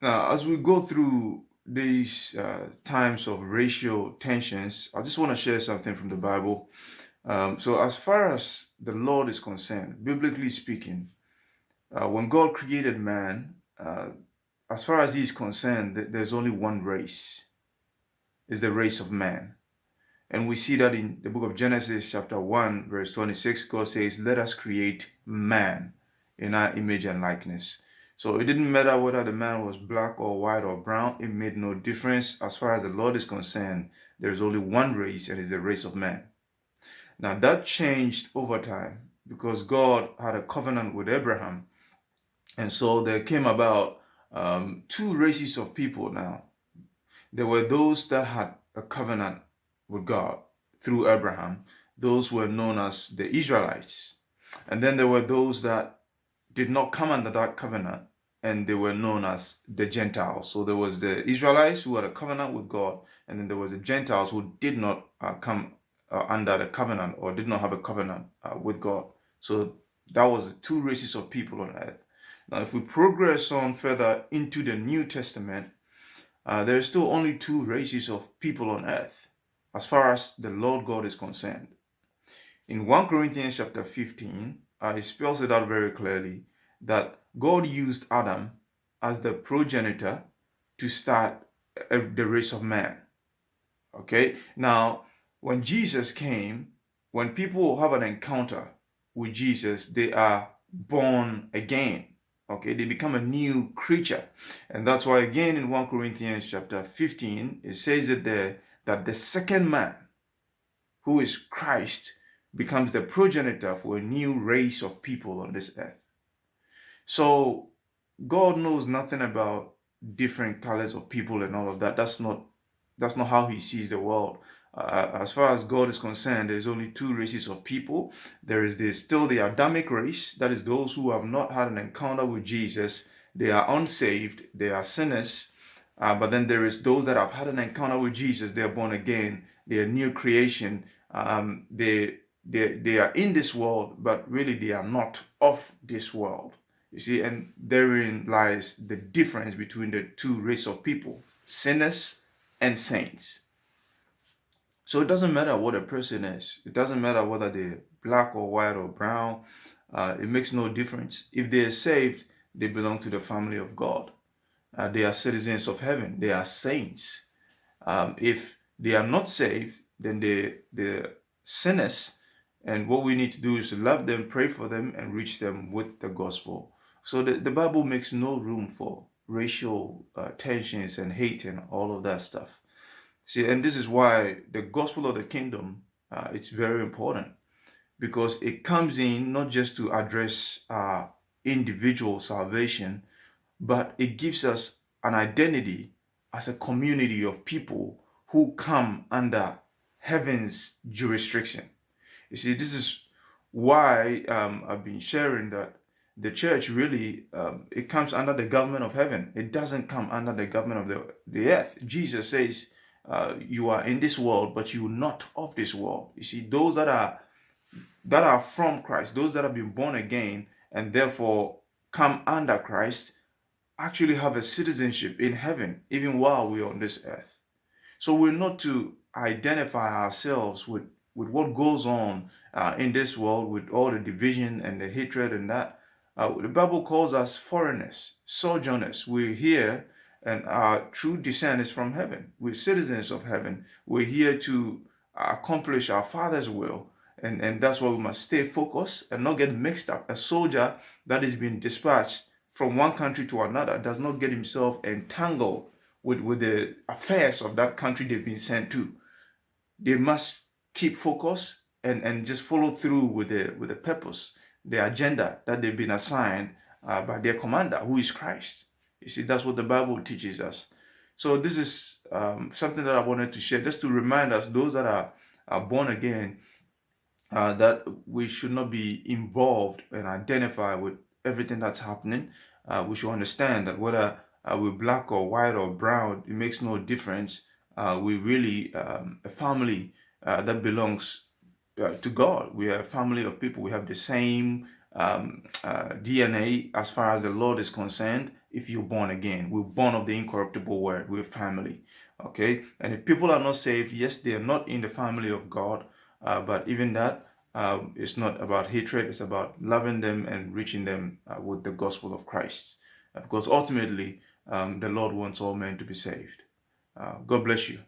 Now, as we go through these times of racial tensions, I just want to share something from the Bible. So, as far as the Lord is concerned, biblically speaking, when God created man, as far as He is concerned, there's only one race, is the race of man. And we see that in the book of Genesis, chapter 1, verse 26, God says, "Let us create man in our image and likeness." So it didn't matter whether the man was black or white or brown, it made no difference. As far as the Lord is concerned, there's only one race, and it's the race of man. Now that changed over time because God had a covenant with Abraham. And so there came about two races of people now. There were those that had a covenant with God through Abraham. Those were known as the Israelites. And then there were those that did not come under that covenant, and they were known as the Gentiles. So there was the Israelites who had a covenant with God, and then there was the Gentiles who did not come under the covenant or did not have a covenant with God. So that was the two races of people on earth. Now, if we progress on further into the New Testament, there are still only two races of people on earth as far as the Lord God is concerned. In 1 Corinthians chapter 15, it spells it out very clearly that God used Adam as the progenitor to start the race of man. Okay, now when Jesus came, when people have an encounter with Jesus, they are born again. Okay, they become a new creature. And that's why again in 1 Corinthians chapter 15, it says it there that the second man, who is Christ, becomes the progenitor for a new race of people on this earth. So God knows nothing about different colors of people and all of that. That's not how He sees the world. As far as God is concerned, there's only two races of people. There is still the Adamic race, that is those who have not had an encounter with Jesus. They are unsaved, they are sinners. But then there is those that have had an encounter with Jesus. They are born again. They are new creation. They are in this world, but really they are not of this world. You see, and therein lies the difference between the two races of people, sinners and saints. So it doesn't matter what a person is. It doesn't matter whether they're black or white or brown. It makes no difference. If they're saved, they belong to the family of God. They are citizens of heaven. They are saints. If they are not saved, then they're sinners. And what we need to do is to love them, pray for them, and reach them with the gospel. So the Bible makes no room for racial tensions and hate and all of that stuff. See, and this is why the gospel of the kingdom, it's very important because it comes in not just to address individual salvation, but it gives us an identity as a community of people who come under heaven's jurisdiction. You see, this is why I've been sharing that the church really it comes under the government of heaven. It doesn't come under the government of the earth. Jesus says, "You are in this world, but you are not of this world." You see, those that are from Christ, those that have been born again and therefore come under Christ, actually have a citizenship in heaven, even while we're on this earth. So we're not to identify ourselves with what goes on in this world, with all the division and the hatred and that. The Bible calls us foreigners, sojourners. We're here, and our true descent is from heaven. We're citizens of heaven. We're here to accomplish our Father's will. And that's why we must stay focused and not get mixed up. A soldier that is being dispatched from one country to another does not get himself entangled with the affairs of that country they've been sent to. They must keep focus and just follow through with the purpose, the agenda that they've been assigned by their commander, who is Christ. You see, that's what the Bible teaches us. So this is something that I wanted to share, just to remind us, those that are born again, that we should not be involved and identify with everything that's happening. We should understand that whether we're black or white or brown, it makes no difference. We're really a family that belongs to God. We are a family of people. We have the same DNA as far as the Lord is concerned. if you're born again. We're born of the incorruptible word. We're family. Okay? And if people are not saved, yes, they are not in the family of God. But even that, it's not about hatred. It's about loving them and reaching them with the gospel of Christ. Because ultimately, the Lord wants all men to be saved. God bless you.